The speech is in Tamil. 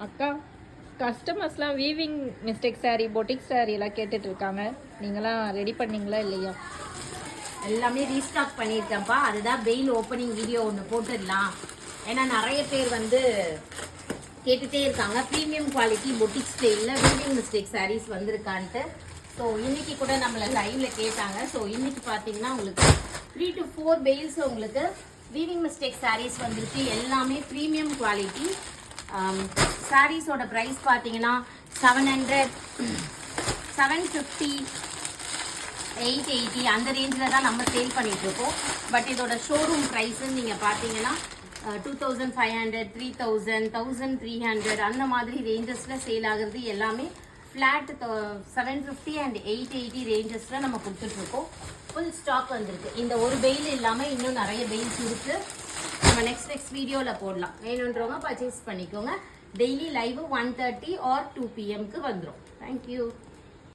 அக்கா கஸ்டமர்ஸ்லாம் weaving mistake sari boutique sari எல்லாம் கேட்டுட்டு இருக்காங்க. நீங்களாம் ரெடி பண்ணீங்களா இல்லையா? எல்லாமே ரீஸ்டாக் பண்ணியிருக்கேன்ப்பா. அதுதான் பெயில் ஓப்பனிங் வீடியோ ஒன்று போட்டுடலாம். ஏன்னா நிறைய பேர் வந்து கேட்டுகிட்டே இருக்காங்க ப்ரீமியம் குவாலிட்டி பொட்டிக் ஸ்டைலில் வீவிங் மிஸ்டேக் சாரீஸ் வந்திருக்கான்ட்டு. ஸோ இன்னைக்கு கூட நம்மளை லைவ்ல கேட்டாங்க. ஸோ இன்னைக்கு பார்த்தீங்கன்னா உங்களுக்கு 3 to 4 பெயில்ஸ் உங்களுக்கு வீவிங் மிஸ்டேக் சாரீஸ் வந்திருக்கு. எல்லாமே ப்ரீமியம் குவாலிட்டி. சாரீஸோட ப்ரைஸ் பார்த்தீங்கன்னா 700, 750, 880 அந்த ரேஞ்சில் தான் நம்ம சேல் பண்ணிட்டு இருக்கோம். பட் இதோட ஷோரூம் ப்ரைஸ்ன்னு நீங்கள் பார்த்தீங்கன்னா 2500, 3000, 1300 அந்த மாதிரி ரேஞ்சஸில் சேல் ஆகுறது எல்லாமே ஃப்ளாட் 750 and 880 ரேஞ்சஸில் நம்ம கொடுத்துட்ருக்கோம். ஃபுல் ஸ்டாக் வந்திருக்கு. இந்த ஒரு பெயில் இல்லாமல் இன்னும் நிறைய பெயில்ஸ் இருக்குது. நம்ம நெக்ஸ்ட் வீடியோவில் போடலாம். வேணுன்றவங்க பர்ச்சேஸ் பண்ணிக்கோங்க. டெய்லி லைவ் 1:30 or 2 PM வந்துடும். தேங்க்யூ.